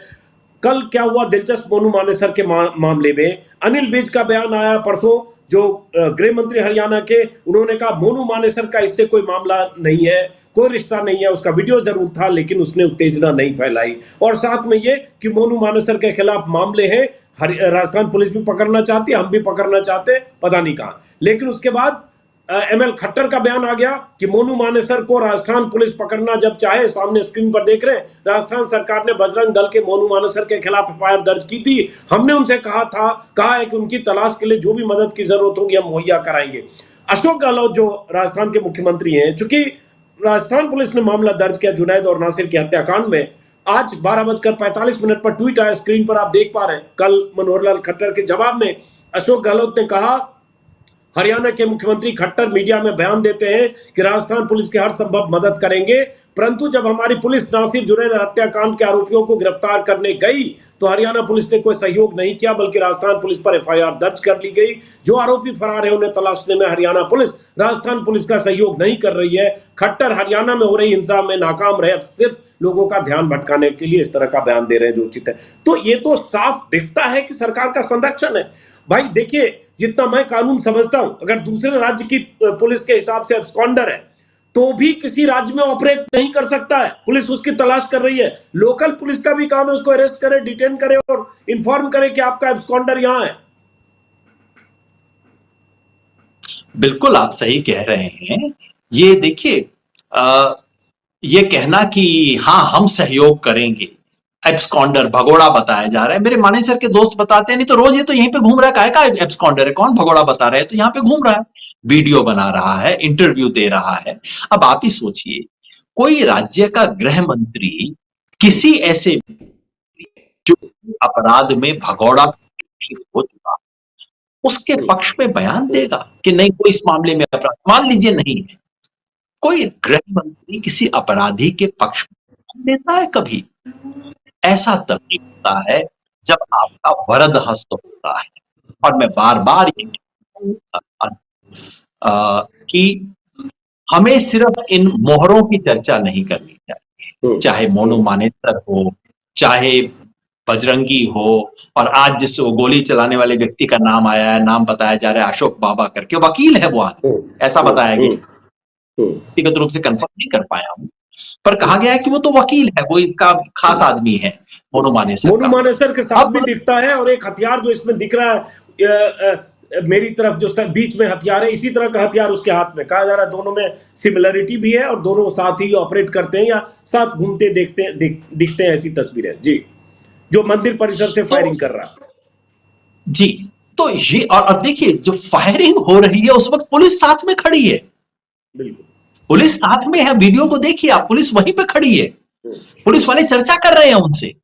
कल क्या हुआ दिलचस्प मोनू मानेसर के मामले में, अनिल विज का बयान आया परसों, जो गृह मंत्री हरियाणा के, उन्होंने कहा मोनू मानेसर का इससे कोई मामला नहीं है, कोई रिश्ता नहीं है। उसका वीडियो जरूर था लेकिन उसने उत्तेजना नहीं फैलाई। और साथ में ये कि मोनू मानेसर के खिलाफ मामले हैं, राजस्थान पुलिस भी पकड़ना चाहती है, हम भी पकड़ना चाहते, पता नहीं कहां। लेकिन उसके बाद एमएल खट्टर का बयान आ गया कि मोनू मानेसर को राजस्थान पुलिस पकड़ना जब चाहे। सामने स्क्रीन पर देख रहे हैं, राजस्थान सरकार ने बजरंग दल के मोनू मानेसर के खिलाफ एफआईआर दर्ज की थी। हमने उनसे कहा है कि उनकी तलाश के लिए जो भी मदद की जरूरत होगी हम मुहैया कराएंगे। अशोक गहलोत जो राजस्थान के मुख्यमंत्री हैं, चूंकि राजस्थान पुलिस ने मामला दर्ज किया जुनैद और नासिर के हत्याकांड में, आज 12:45 पर ट्वीट आया, स्क्रीन पर आप देख पा रहे हैं। कल मनोहर लाल खट्टर के जवाब में अशोक गहलोत ने कहा, हरियाणा के मुख्यमंत्री खट्टर मीडिया में बयान देते हैं कि राजस्थान पुलिस की हर संभव मदद करेंगे, परंतु जब हमारी पुलिस नासिर जुनैद हत्याकांड के आरोपियों को गिरफ्तार करने गई तो हरियाणा पुलिस ने कोई सहयोग नहीं किया, बल्कि राजस्थान पुलिस पर एफआईआर दर्ज कर ली गई। जो आरोपी फरार है उन्हें तलाशने में हरियाणा पुलिस राजस्थान पुलिस का सहयोग नहीं कर रही है। खट्टर हरियाणा में हो रही हिंसा में नाकाम रहे, सिर्फ लोगों का ध्यान भटकाने के लिए इस तरह का बयान दे रहे हैं जो उचित है। तो ये तो साफ दिखता है कि सरकार का संरक्षण है। भाई देखिए, जितना मैं कानून समझता हूं, अगर दूसरे राज्य की पुलिस के हिसाब से एब्सकॉन्डर है तो भी किसी राज्य में ऑपरेट नहीं कर सकता है। पुलिस उसकी तलाश कर रही है, लोकल पुलिस का भी काम है उसको अरेस्ट करे, डिटेन करे और इन्फॉर्म करे कि आपका एब्सकॉन्डर यहां है। बिल्कुल आप सही कह रहे हैं। ये देखिए, ये कहना कि हाँ हम सहयोग करेंगे, एब्सकॉन्डर भगोड़ा बताया जा रहा है। मेरे मानेसर के दोस्त बताते हैं, नहीं तो रोज ये तो यहीं पे घूम रहा है, काहे का एब्सकॉन्डर है, कौन भगोड़ा बता रहे हैं, तो यहाँ पे घूम रहा है, वीडियो बना रहा है, इंटरव्यू दे रहा है। अब आप ही सोचिए, कोई राज्य का गृह मंत्री किसी ऐसे जो अपराध में भगोड़ा हो चुका, उसके पक्ष में बयान देगा कि नहीं कोई इस मामले में अपराध, मान लीजिए नहीं है, कोई गृह मंत्री किसी अपराधी के पक्ष में देता है कभी? ऐसा तभी होता है जब आपका वरद हस्त होता है। और मैं बार बार ये कि हमें सिर्फ इन मोहरों की चर्चा नहीं करनी चाहिए, चाहे मोनू मानेसर हो, चाहे बजरंगी हो, और आज जिस वो गोली चलाने वाले व्यक्ति का नाम आया है, नाम बताया जा रहा है अशोक बाबा करके, वकील है वो आदमी, ऐसा बताया गया, व्यक्तिगत रूप से कंफर्म नहीं कर पाया हूं। पर कहा गया है कि वो तो वकील है, वो इनका खास आदमी है, मोनू मानेसर मोनू का। मानेसर के साथ अब भी दिखता है, और एक हथियार जो इसमें दिख रहा है मेरी तरफ, जो बीच में हथियार है, इसी तरह का हथियार उसके हाथ में। कहा जा रहा है दोनों में सिमिलरिटी भी है और दोनों साथ ही ऑपरेट करते हैं या साथ घूमते दिखते हैं, ऐसी तस्वीरें जी, जो मंदिर परिसर से तो फायरिंग कर रहा है जी, तो ये और देखिए जो फायरिंग हो रही है उस वक्त पुलिस साथ में खड़ी है, बिल्कुल। पुलिस साथ में है, वीडियो को देखिए आप, पुलिस वहीं पे खड़ी है, पुलिस वाले चर्चा कर रहे हैं उनसे।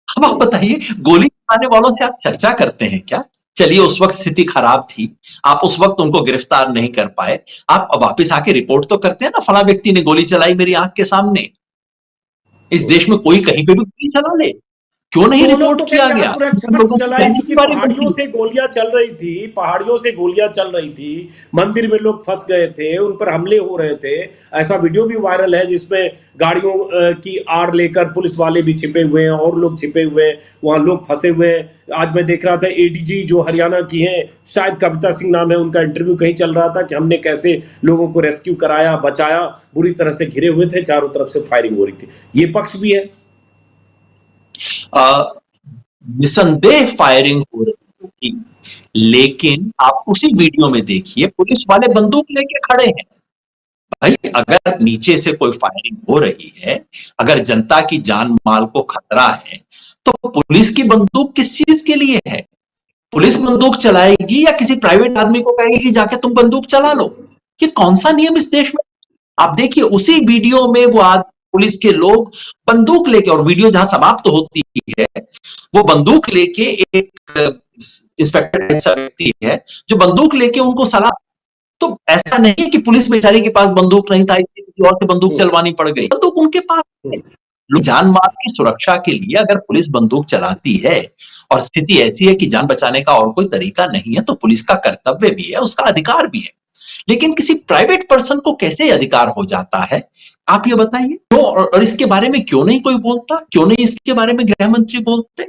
अब आप बताइए, गोली चलाने वालों से आप चर्चा करते हैं क्या? चलिए उस वक्त स्थिति खराब थी, आप उस वक्त उनको गिरफ्तार नहीं कर पाए, आप वापस आके रिपोर्ट तो करते हैं ना, फला व्यक्ति ने गोली चलाई मेरी आंख के सामने। इस देश में कोई कहीं पे भी गोली चला ले, क्यों नहीं तो वो लोग रिपोर्ट तो कह किया रहे हैं गया? आत्मरक्षा लोगों की चलाई, कहने की चूंकि बारी पहाड़ियों बनती से गोलियां चल रही थी, पहाड़ियों से गोलियां चल रही थी, मंदिर में लोग फंस गए थे, उन पर हमले हो रहे थे। ऐसा वीडियो भी वायरल है जिसमें गाड़ियों की आड़ लेकर पुलिस वाले भी छिपे हुए हैं और लोग छिपे हुए हैं, वहां लोग फंसे हुए हैं। आज मैं देख रहा था एडीजी जो हरियाणा की हैं, शायद कविता सिंह नाम है उनका, इंटरव्यू कहीं चल रहा था कि हमने कैसे लोगों को रेस्क्यू कराया, बचाया, बुरी तरह से घिरे हुए थे, चारों तरफ से फायरिंग हो रही थी। ये पक्ष भी है। निसंदेह फायरिंग हो रही होगी, लेकिन आप उसी वीडियो में देखिए पुलिस वाले बंदूक लेके खड़े हैं। भाई अगर नीचे से कोई फायरिंग हो रही है, अगर जनता की जान माल को खतरा है, तो पुलिस की बंदूक किस चीज के लिए है? पुलिस बंदूक चलाएगी या किसी प्राइवेट आदमी को कहेगी कि जाके तुम बंदूक चला लो? ये कौन सा नियम इस देश में? आप देखिए उसी वीडियो में वो आज पुलिस के लोग बंदूक लेके, और वीडियो जहां समाप्त होती है वो बंदूक लेके एक इंस्पेक्टर ऐसा व्यक्ति है जो बंदूक लेके उनको सलाह। तो ऐसा नहीं कि पुलिस बेचारी के पास बंदूक नहीं था इसलिए किसी और से बंदूक चलवानी पड़ गई, बंदूक उनके पास है। जान माल की सुरक्षा के लिए अगर पुलिस बंदूक चलाती है और स्थिति ऐसी है कि जान बचाने का और कोई तरीका नहीं है, तो पुलिस का कर्तव्य भी है, उसका अधिकार भी है। लेकिन किसी प्राइवेट पर्सन को कैसे अधिकार हो जाता है, आप ये बताइए। क्यों? और इसके बारे में क्यों नहीं कोई बोलता, क्यों नहीं इसके बारे में गृह मंत्री बोलते?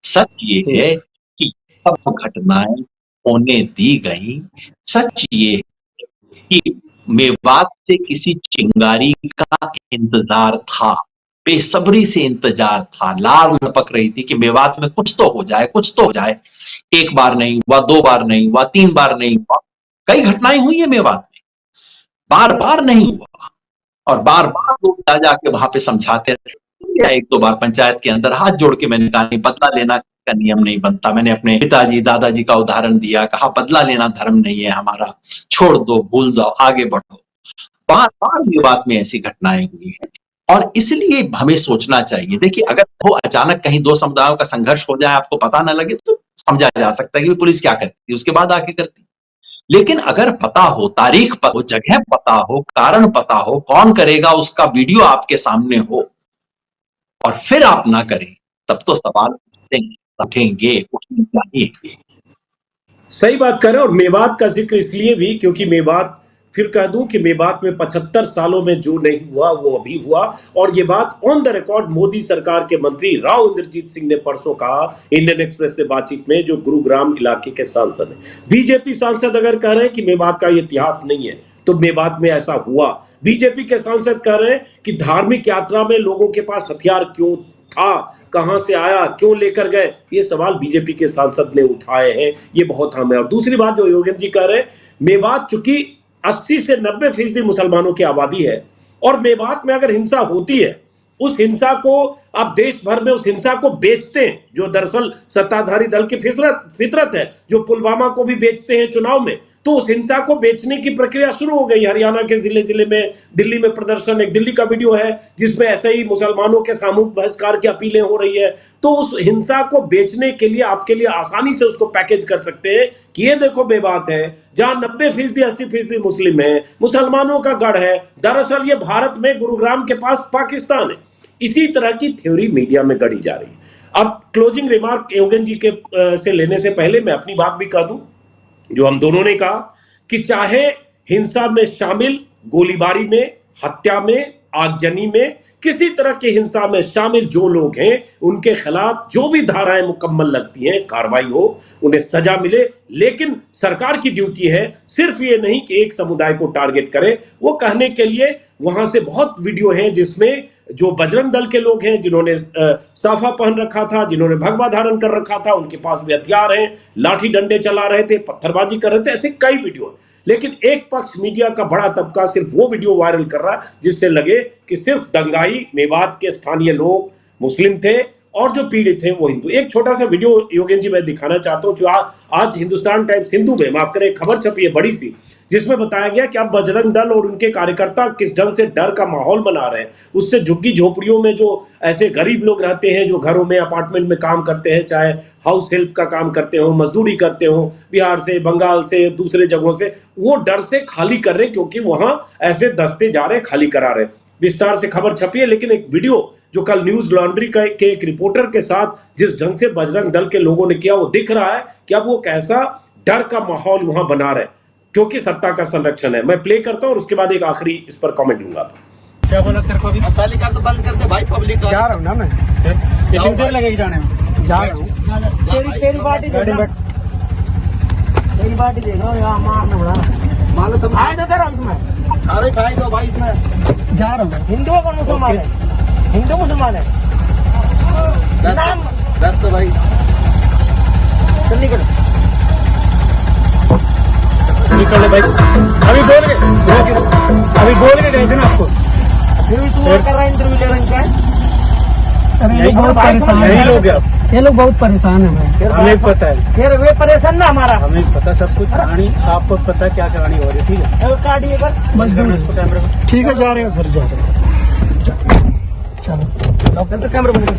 सच ये है कि सब घटनाएं होने दी गई। सच ये है कि मेवात से किसी चिंगारी का इंतजार था, बेसब्री से इंतजार था, लार लपक रही थी कि मेवात में कुछ तो हो जाए, कुछ तो हो जाए। एक बार नहीं हुआ, दो बार नहीं हुआ, तीन बार नहीं हुआ, कई घटनाएं हुई है मेवात में, बार बार नहीं हुआ, और बार बार लोग जा जाके वहां पे समझाते रहे। एक दो बार पंचायत के अंदर हाथ जोड़ के मैंने कहा, बदला लेना का नियम नहीं बनता। मैंने अपने पिताजी दादाजी का उदाहरण दिया, कहा बदला लेना धर्म नहीं है हमारा, छोड़ दो, भूल जाओ, आगे बढ़ो। बार बार मेवात में ऐसी घटनाएं हुई है, और इसलिए हमें सोचना चाहिए। देखिए अगर वो अचानक कहीं दो समुदायों का संघर्ष हो जाए, आपको पता ना लगे, तो समझा जा सकता है कि पुलिस क्या करती है, उसके बाद आके करती। लेकिन अगर पता हो, तारीख पता हो, जगह पता हो, कारण पता हो, कौन करेगा, उसका वीडियो आपके सामने हो, और फिर आप ना करें, तब तो सवाल उठेंगे, उठने चाहिए। सही बात कर रहे हैं। और मेवात का जिक्र इसलिए भी क्योंकि मेवात, फिर कह दूं कि मेवात में 75 सालों में जो नहीं हुआ वो अभी हुआ। और ये बात ऑन द रिकॉर्ड मोदी सरकार के मंत्री राव इंद्रजीत सिंह ने परसों कहा इंडियन एक्सप्रेस से बातचीत में, जो गुरुग्राम इलाके के सांसद हैं। बीजेपी सांसद अगर कह रहे हैं कि मेवात का इतिहास नहीं है, तो मेवात में ऐसा हुआ। बीजेपी के सांसद कह रहे हैं कि धार्मिक यात्रा में लोगों के पास हथियार क्यों था, कहां से आया, क्यों लेकर गए, ये सवाल बीजेपी के सांसद ने उठाए हैं। ये बहुत अहम है। और दूसरी बात जो योगेंद्र जी कह रहे हैं, मेवात चूंकि 80 से 90% मुसलमानों की आबादी है, और मेवात में अगर हिंसा होती है, उस हिंसा को आप देश भर में उस हिंसा को बेचते हैं, जो दरअसल सत्ताधारी दल की फितरत है, जो पुलवामा को भी बेचते हैं चुनाव में। तो उस हिंसा को बेचने की प्रक्रिया शुरू हो गई। हरियाणा के जिले जिले में, दिल्ली में प्रदर्शन, एक दिल्ली का वीडियो है जिसमें ऐसे ही मुसलमानों के सामूहिक बहिष्कार की अपीलें हो रही है। तो उस हिंसा को बेचने के लिए आपके लिए आसानी से उसको पैकेज कर सकते हैं कि ये देखो मेवात है जहां 90% 80% मुस्लिम है, मुसलमानों का गढ़ है, दरअसल ये भारत में गुरुग्राम के पास पाकिस्तान है। इसी तरह की थ्योरी मीडिया में गढ़ी जा रही है। अब क्लोजिंग रिमार्क योगेंद्र जी के से लेने से पहले मैं अपनी बात भी कह दूं, जो हम दोनों ने कहा कि चाहे हिंसा में शामिल, गोलीबारी में, हत्या में, आगजनी में, किसी तरह की हिंसा में शामिल जो लोग हैं उनके खिलाफ जो भी धाराएं मुकम्मल लगती हैं कार्रवाई हो, उन्हें सजा मिले। लेकिन सरकार की ड्यूटी है सिर्फ ये नहीं कि एक समुदाय को टारगेट करे। वो कहने के लिए वहां से बहुत वीडियो हैं जिसमें जो बजरंग दल के लोग हैं जिन्होंने साफा पहन रखा था, जिन्होंने भगवा धारण कर रखा था, उनके पास भी हथियार हैं, लाठी डंडे चला रहे थे, पत्थरबाजी कर रहे थे, ऐसे कई वीडियो। लेकिन एक पक्ष मीडिया का बड़ा तबका सिर्फ वो वीडियो वायरल कर रहा है जिससे लगे कि सिर्फ दंगाई मेवात के स्थानीय लोग मुस्लिम थे और जो पीड़ित थे वो हिंदू। एक छोटा सा वीडियो योगेंद्र जी मैं दिखाना चाहता हूं जो आज हिंदुस्तान टाइम्स हिंदू में, माफ करें, खबर छपी है बड़ी सी, जिसमें बताया गया कि अब बजरंग दल और उनके कार्यकर्ता किस ढंग से डर का माहौल बना रहे हैं। उससे झुग्गी झोपड़ियों में जो ऐसे गरीब लोग रहते हैं, जो घरों में अपार्टमेंट में काम करते हैं, चाहे हाउस हेल्प का काम करते हो, मजदूरी करते हो, बिहार से, बंगाल से, दूसरे जगहों से, वो डर से खाली कर रहे क्योंकि वहां ऐसे दस्ते जा रहे, खाली करा रहे। विस्तार से खबर छपी है। लेकिन एक वीडियो जो कल न्यूज लॉन्ड्री के एक रिपोर्टर के साथ जिस ढंग से बजरंग दल के लोगों ने किया, वो दिख रहा है कि अब वो कैसा डर का माहौल वहां बना रहे क्योंकि सत्ता का संरक्षण है। मैं प्ले करता हूं और उसके बाद एक आखिरी इस पर कमेंट दूंगा। क्या बोला तेरे को अभी? खाली कार तो बंद कर दे भाई, पब्लिक का। जा रहा हूँ ना मैं। कितनी देर लगेगी जाने में? जा रहा हूँ। तेरी पार्टी देख रहा हूँ, तेरी पार्टी देख रहा हूँ, यहाँ मारना बड़ा मालो तुम आए तो कर उसमें। अरे भाई दो भाई इसमें जा रहा हूँ। हिंदुओं को मुसलमान है, हिंदू मुसलमान है नाम दस तो भाई चल निकल निकल भाई। अभी बोल के गए थे ना आपको। फिर भी तू कर रहा है इंटरव्यू ले रहा है क्या? यही बहुत परेशान है, यही लोग हैं। ये लोग बहुत परेशान है भाई। हमें पता है, फिर वे परेशान ना हमारा, हमें पता सब कुछ। कहानी आपको पता क्या कहानी हो रही है, ठीक है? काटिए पर बस करना इसको कैमरे में। ठीक है, जा रहे हो सर, जा रहे हो। चलो डॉक्टर कैमरा बंद कर।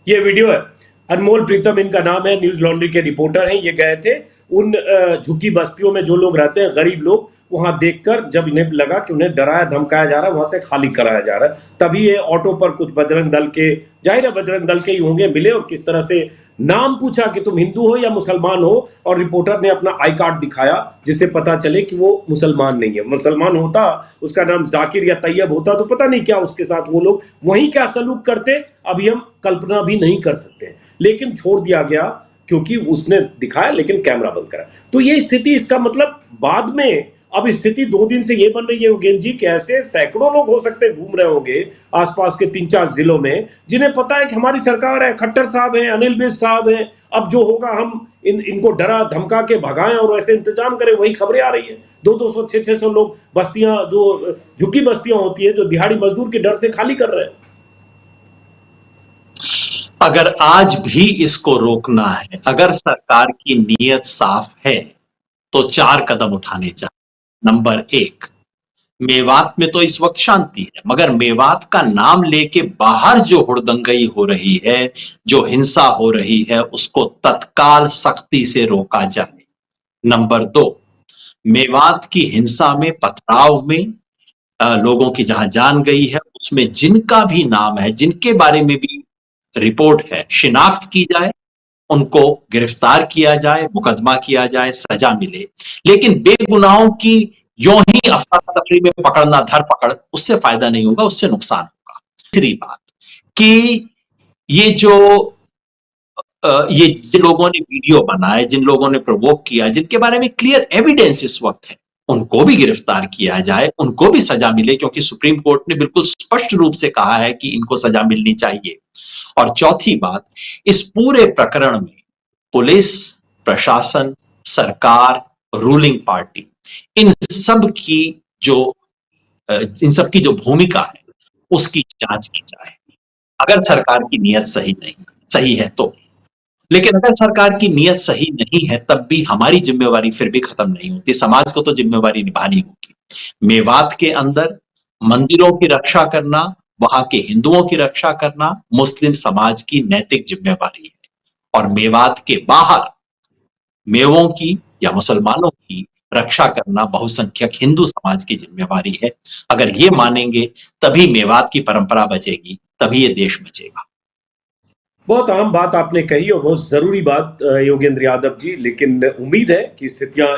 ये वीडियो है, अनमोल प्रीतम इनका नाम है, न्यूज लॉन्ड्री के रिपोर्टर हैं। ये गए थे उन झुग्गी बस्तियों में जो लोग रहते हैं, गरीब लोग, वहां देखकर जब इन्हें लगा कि उन्हें डराया धमकाया जा रहा है, वहां से खाली कराया जा रहा है, तभी ये ऑटो पर कुछ बजरंग दल के, जाहिर है बजरंग दल के ही होंगे, मिले और किस तरह से नाम पूछा कि तुम हिंदू हो या मुसलमान हो, और रिपोर्टर ने अपना आई कार्ड दिखाया जिससे पता चले कि वो मुसलमान नहीं है। मुसलमान होता, उसका नाम जाकिर या तैयब होता तो पता नहीं क्या उसके साथ वो लोग वहीं क्या सलूक करते, अभी हम कल्पना भी नहीं कर सकते। लेकिन छोड़ दिया गया क्योंकि उसने दिखाया लेकिन कैमरा बंद करा। तो ये स्थिति, इसका मतलब बाद में अब स्थिति 2 दिन से ये बन रही है योगेंद्र जी, कैसे सैकड़ों लोग हो सकते घूम रहे होंगे आसपास के 3-4 जिलों में जिन्हें पता है कि हमारी सरकार है, खट्टर साहब है, अनिल विज साहब है, अब जो होगा हम इनको डरा धमका के भगाएं और वैसे इंतजाम करें। वही खबरें आ रही है, 200, 600 लोग बस्तियां, जो झुग्गी बस्तियां होती है, जो दिहाड़ी मजदूर के डर से खाली कर रहे हैं। अगर आज भी इसको रोकना है, अगर सरकार की नीयत साफ है तो 4 कदम उठाने चाहिए। नंबर 1, मेवात में तो इस वक्त शांति है, मगर मेवात का नाम लेके बाहर जो हुड़दंगई हो रही है, जो हिंसा हो रही है, उसको तत्काल सख्ती से रोका जाए। नंबर 2, मेवात की हिंसा में, पथराव में लोगों की जहां जान गई है, उसमें जिनका भी नाम है, जिनके बारे में भी रिपोर्ट है, शिनाख्त की जाए, उनको गिरफ्तार किया जाए, मुकदमा किया जाए, सजा मिले। लेकिन बेगुनाहों की यों ही अफरा तफरी में पकड़ना, धरपकड़, उससे फायदा नहीं होगा, उससे नुकसान होगा। तीसरी बात कि ये जिन लोगों ने वीडियो बनाए, जिन लोगों ने प्रोवोक किया, जिनके बारे में क्लियर एविडेंस इस वक्त है, उनको भी गिरफ्तार किया जाए, उनको भी सजा मिले, क्योंकि सुप्रीम कोर्ट ने बिल्कुल स्पष्ट रूप से कहा है कि इनको सजा मिलनी चाहिए। और चौथी बात, इस पूरे प्रकरण में पुलिस, प्रशासन, सरकार, रूलिंग पार्टी, इन सब की जो भूमिका है उसकी जांच की जाए। अगर सरकार की नीयत सही है तो। लेकिन अगर सरकार की नीयत सही नहीं है, तब भी हमारी जिम्मेवारी फिर भी खत्म नहीं होती। समाज को तो जिम्मेवारी निभानी होगी। मेवात के अंदर मंदिरों की रक्षा करना, वहां के हिंदुओं की रक्षा करना मुस्लिम समाज की नैतिक जिम्मेवारी है, और मेवात के बाहर मेवों की या मुसलमानों की रक्षा करना बहुसंख्यक हिंदू समाज की जिम्मेवारी है। अगर ये मानेंगे तभी मेवात की परंपरा बचेगी, तभी ये देश बचेगा। बहुत अहम बात आपने कही और बहुत जरूरी बात योगेंद्र यादव जी, लेकिन उम्मीद है कि स्थितियां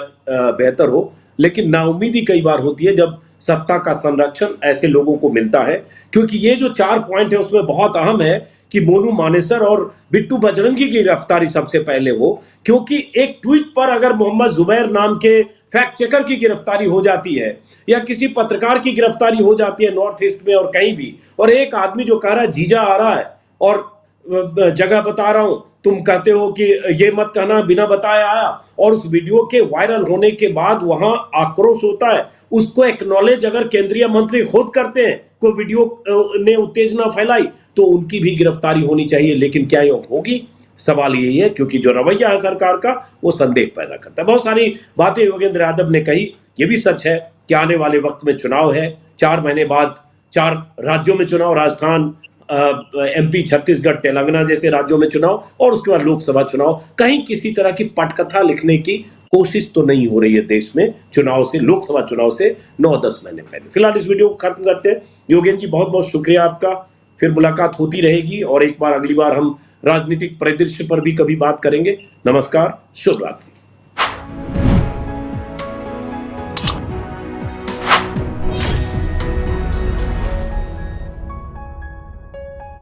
बेहतर हो। लेकिन नाउमीदी कई बार होती है जब सत्ता का संरक्षण ऐसे लोगों को मिलता है। क्योंकि ये जो 4 पॉइंट है उसमें बहुत अहम है कि मोनू मानेसर और बिट्टू बजरंगी की गिरफ्तारी सबसे पहले हो, क्योंकि एक ट्वीट पर अगर मोहम्मद जुबैर नाम के फैक्ट चेकर की गिरफ्तारी हो जाती है या किसी पत्रकार की गिरफ्तारी हो जाती है नॉर्थ ईस्ट में और कहीं भी, और एक आदमी जो कह रहा है जीजा आ रहा है और जगह बता रहा हूं, तुम कहते हो कि ये मत कहना बिना बताए आया, और उस वीडियो के वायरल होने के बाद वहां आक्रोश होता है, उसको एक्नॉलेज अगर केंद्रीय मंत्री खुद करते हैं, कोई वीडियो ने उत्तेजना फैलाई तो उनकी भी गिरफ्तारी होनी चाहिए। लेकिन क्या ये होगी? सवाल यही है, क्योंकि जो रवैया है सरकार का वो संदेह पैदा करता है। बहुत सारी बातें योगेंद्र यादव ने कही। ये भी सच है कि आने वाले वक्त में चुनाव है, 4 महीने बाद 4 राज्यों में चुनाव, राजस्थान, एमपी, छत्तीसगढ़, तेलंगाना जैसे राज्यों में चुनाव, और उसके बाद लोकसभा चुनाव। कहीं किसी तरह की पटकथा लिखने की कोशिश तो नहीं हो रही है देश में चुनाव से, लोकसभा चुनाव से 9-10 महीने पहले। फिलहाल इस वीडियो को खत्म करते हैं। योगेंद्र जी बहुत बहुत शुक्रिया आपका, फिर मुलाकात होती रहेगी और एक बार अगली बार हम राजनीतिक परिदृश्य पर भी कभी बात करेंगे। नमस्कार, शुभ रात्रि।